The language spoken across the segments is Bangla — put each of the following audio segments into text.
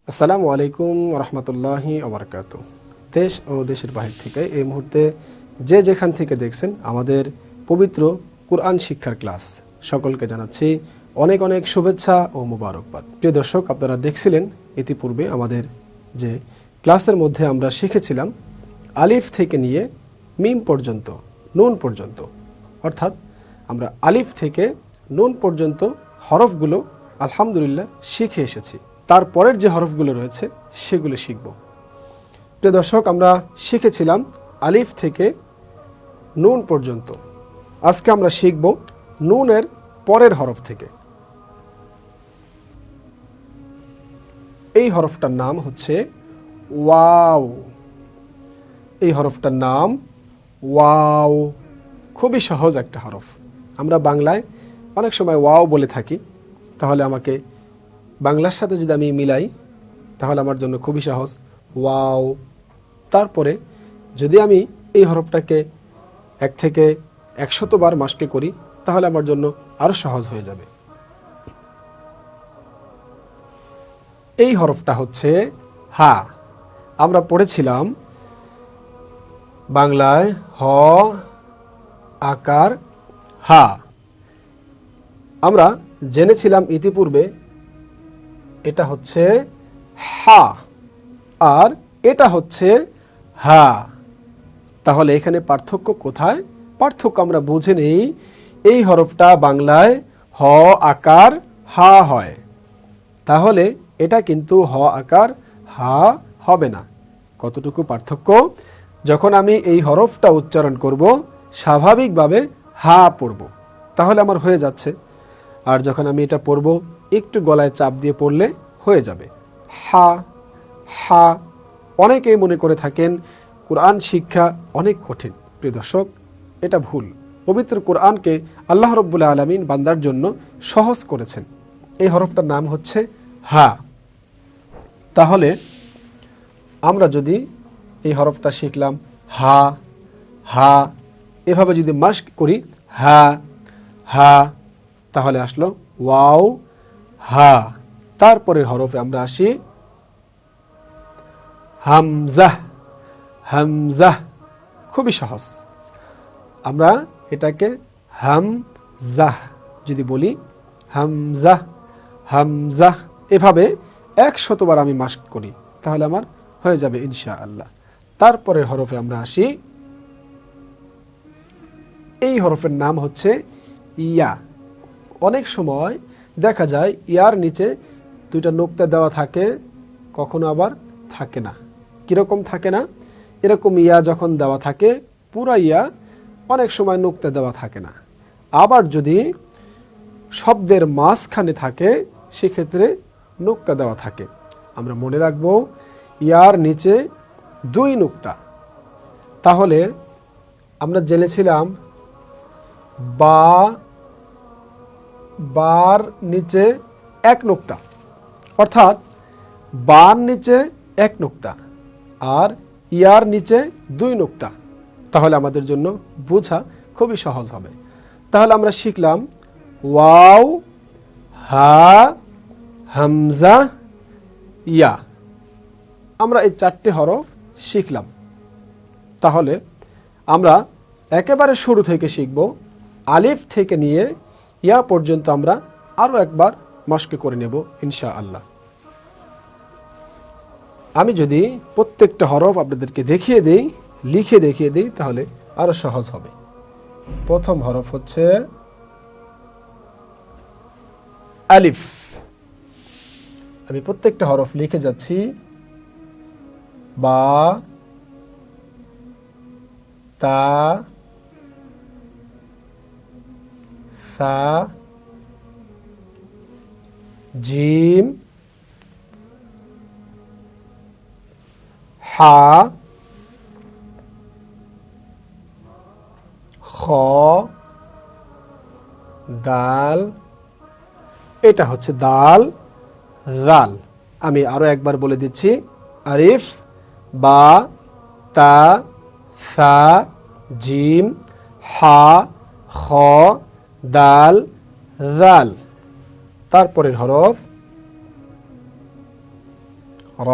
আসসালামু আলাইকুম রহমতুল্লাহি ওবরাকাতুহু। দেশ ও দেশের বাহির থেকে এই মুহূর্তে যে যেখান থেকে দেখছেন আমাদের পবিত্র কুরআন শিক্ষার ক্লাস, সকলকে জানাচ্ছি অনেক অনেক শুভেচ্ছা ও মোবারকবাদ। প্রিয় দর্শক, আপনারা দেখছিলেন ইতিপূর্বে আমাদের যে ক্লাসের মধ্যে আমরা শিখেছিলাম আলিফ থেকে নিয়ে মিম পর্যন্ত, নুন পর্যন্ত, অর্থাৎ আমরা আলিফ থেকে নুন পর্যন্ত হরফগুলো আলহামদুলিল্লাহ শিখে এসেছি। তারপরের যে হরফগুলো রয়েছে সেগুলো শিখব। প্রিয় দর্শক, আমরা শিখেছিলাম আলিফ থেকে নুন পর্যন্ত। আজকে আমরা শিখব নুনের পরের হরফ থেকে। এই হরফটার নাম হচ্ছে ওয়াও। এই হরফটার নাম ওয়াও। খুবই সহজ একটা হরফ। আমরা বাংলায় অনেক সময় ওয়াও বলে থাকি, তাহলে আমাকে বাংলার সাথে যদি আমি মিলাই তাহলে আমার জন্য খুবই সহজ ওয়াও। তারপরে যদি আমি এই হরফটাকে 1 থেকে 100 বার মাস্কে করি তাহলে আমার জন্য আরো সহজ হয়ে যাবে। এই হরফটা হচ্ছে হা। আমরা পড়েছিলাম বাংলায় হ আকার হা। আমরা জেনেছিলাম ইতিপূর্বে এটা হচ্ছে হা আর এটা হচ্ছে হা। তাহলে এখানে পার্থক্য কোথায়? পার্থক্য আমরা বুঝে নেই। এই হরফটা বাংলায় হ আকার হা হয়, তাহলে এটা কিন্তু হ আকার হা হবে না। কতটুকু পার্থক্য? যখন আমি এই হরফটা উচ্চারণ করব স্বাভাবিকভাবে হা পড়ব, তাহলে আমার হয়ে যাচ্ছে। আর যখন আমি এটা পড়ব একটু গলায় চাপ দিয়ে পড়লে হয়ে যাবে হা হা। অনেকেই মনে করে থাকেন কোরআন শিক্ষা অনেক কঠিন। প্রিয় দর্শক, এটা ভুল। পবিত্র কোরআনকে আল্লাহ রাব্বুল আলামিন বান্দার জন্য সহজ করেছেন। এই হরফটার নাম হচ্ছে হা। তাহলে আমরা যদি এই হরফটা শিখলাম হা হা, এভাবে যদি মাস্ক করি হা হা, তাহলে আসলো ওয়াও হা। তারপরে হরফে আমরা আসি হামজাহ। হামজাহ খুবই সহজ। আমরা এটাকে হামজাহ যদি বলি হামজাহ হামজাহ, এভাবে 100 বার আমি মাস্ক করি তাহলে আমার হয়ে যাবে ইনশাআল্লাহ। তারপরে হরফে আমরা আসি। এই হরফের নাম হচ্ছে ইয়া। অনেক সময় দেখা যায় ইয়ার নিচে 2টা নোক্তা দেওয়া থাকে, কখনো আবার থাকে না। কিরকম থাকে না? এরকম ইয়া যখন দেওয়া থাকে পুরা ইয়া, অনেক সময় নোক্তা দেওয়া থাকে না। আবার যদি শব্দের মাঝখানে থাকে সেক্ষেত্রে নোক্তা দেওয়া থাকে। আমরা মনে রাখবো ইয়ার নিচে 2 নোক্তা। তাহলে আমরা জেনেছিলাম বা, বার নিচে 1 নোক্তা, অর্থাৎ বার নিচে 1 নোক্তা আর ইয়ার নিচে 2 নোক্তা। তাহলে আমাদের জন্য বোঝা খুবই সহজ হবে। তাহলে আমরা শিখলাম ওয়াও হা হামজা ইয়া। আমরা এই 4টে হরফ শিখলাম। তাহলে আমরা একেবারে শুরু থেকে শিখব আলিফ থেকে নিয়ে ইয়া পর্যন্ত। আমরা আরো একবার মাস্কে করে নেব ইনশাআল্লাহ। আমি যদি প্রত্যেকটা হরফ আপনাদেরকে দেখিয়ে দেই, লিখে দেখিয়ে দেই, তাহলে আরো সহজ হবে। প্রথম হরফ হচ্ছে আলিফ। আমি প্রত্যেকটা হরফ লিখে যাচ্ছি। বা, তা, সা, জিম, হা, খ, দাল। এটা হচ্ছে দাল, জাল। আমি আরো একবার বলে দিচ্ছি আলিফ, বা, তা, সা, জিম, হা, খ, দাল, জাল। তারপরের হরফ র,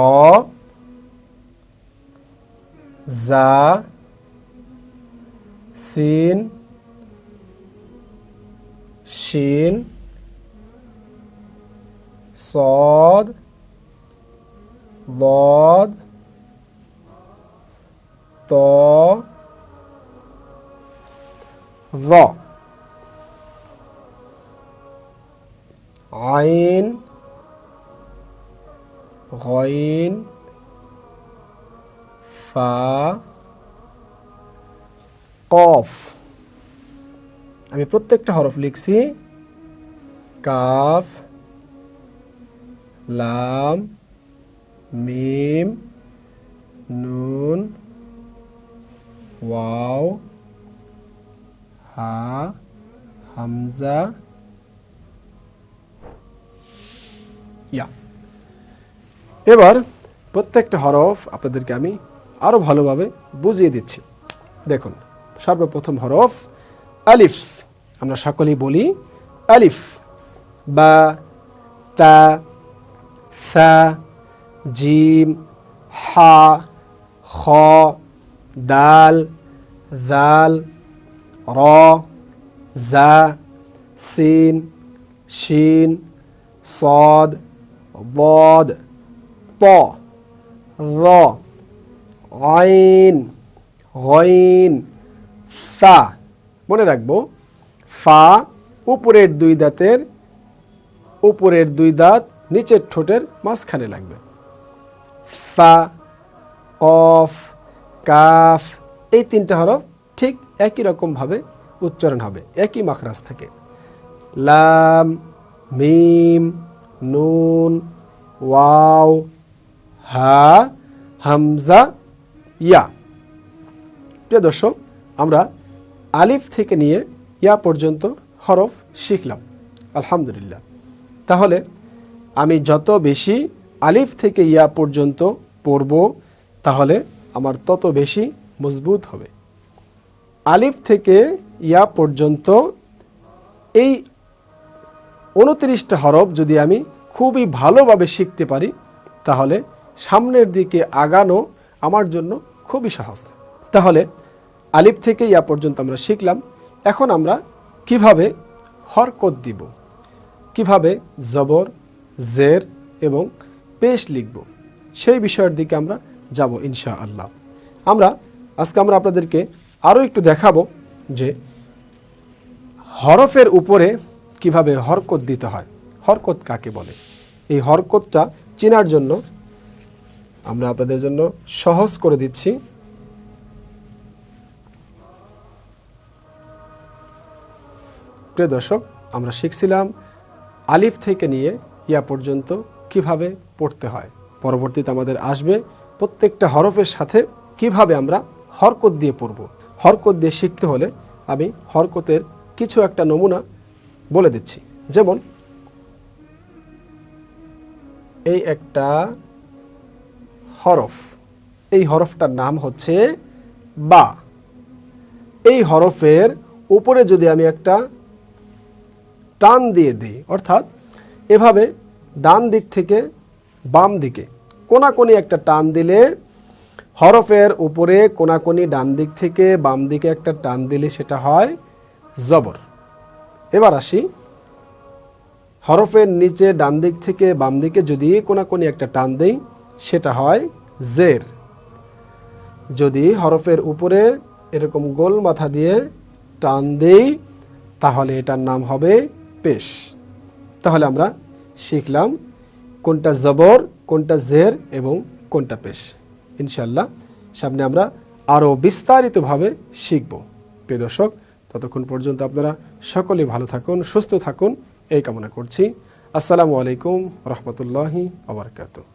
জা, সিন, শিন, صاد ضاد ط ظ عين غين فا قاف আমি প্রত্যেকটা হরফ লিখছি কাফ লাম মিম নুন ওয়াও হা হামজা ইয়া। এবার প্রত্যেকটা হরফ আপনাদেরকে আমি আরো ভালোভাবে বুঝিয়ে দিচ্ছি। দেখুন, সর্বপ্রথম হরফ আলিফ। আমরা সকলেই বলি আলিফ। বা, তা, সা, জিম, হা, খ, দাল, জাল, র, জা, সিন, শিন, صاد ضاد ط ظ আইন গইন ফা। মনে রাখবো ফা উপরের দুই দাঁতের উপরের দুই দাঁত নিচের ঠোঁটের মাঝখানে লাগবে। ফা, কফ, কাফ, এই তিনটা হরফ ঠিক একই রকম ভাবে উচ্চারণ হবে, একই মাখরাজ থেকে। লাম, মিম, নুন, ওয়াও, হা, হামজা, ইয়া। প্রিয় দর্শক, আমরা আলিফ থেকে নিয়ে ইয়া পর্যন্ত হরফ শিখলাম, আলহামদুলিল্লাহ। তাহলে আমি যত বেশি আলিফ থেকে ইয়া পর্যন্ত পড়ব, তাহলে আমার তত বেশি মজবুত হবে। আলিফ থেকে ইয়া পর্যন্ত এই 29টা হরফ যদি আমি খুবই ভালোভাবে শিখতে পারি, তাহলে সামনের দিকে আগানো আমার জন্য খুবই সহজ। তাহলে আলিফ থেকে ইয়া পর্যন্ত আমরা শিখলাম। এখন আমরা কিভাবে হরকত দিব, কিভাবে জবর, জের এবং পেশ লিখব, সেই বিষয়ের দিকে আমরা যাব ইনশাআল্লাহ। আজকে আমরা আপনাদেরকে আরও একটু দেখাবো যে হরফের উপরে কিভাবে হরকত দিতে হয়, হরকত কাকে বলে। এই হরকতটা চেনার জন্য আমরা আপনাদের জন্য সহজ করে দিচ্ছি। প্রিয় দর্শক, আমরা শিখছিলাম আলিফ থেকে নিয়ে ইয়া পর্যন্ত কিভাবে পড়তে হয়। পরবর্তীতে আমাদের আসবে প্রত্যেকটা হরফের সাথে কিভাবে আমরা হরকত দিয়ে পড়ব। হরকত দিয়ে শিখতে হলে আমি হরকতের কিছু একটা নমুনা বলে দিচ্ছি। যেমন এই একটা হরফ, এই হরফটার নাম হচ্ছে বা। এই হরফের উপরে যদি আমি একটা টান দিয়ে দিই, অর্থাৎ এভাবে ডান দিক থেকে বাম দিকে কোনাকুনি একটা টান দিলে, হরফের উপরে কোনাকুনি ডান দিক থেকে বাম দিকে একটা টান দিলে সেটা হয় জবর। এবার আসি, হরফের নিচে ডান দিক থেকে বাম দিকে যদি কোনাকুনি একটা টান দেই, সেটা হয় জের। যদি হরফের উপরে এরকম গোল মাথা দিয়ে টান দেই, তাহলে এটার নাম হবে পেশ। তাহলে আমরা শিখলাম কোনটা জবর, কোনটা জের এবং কোনটা পেশ। ইনশাআল্লাহ সামনে আমরা আরও বিস্তারিতভাবে শিখব। প্রিয় দর্শক, ততক্ষণ পর্যন্ত আপনারা সকলেই ভালো থাকুন, সুস্থ থাকুন, এই কামনা করছি। আসসালামু আলাইকুম রহমতুল্লাহি ওয়া বারাকাতুহু।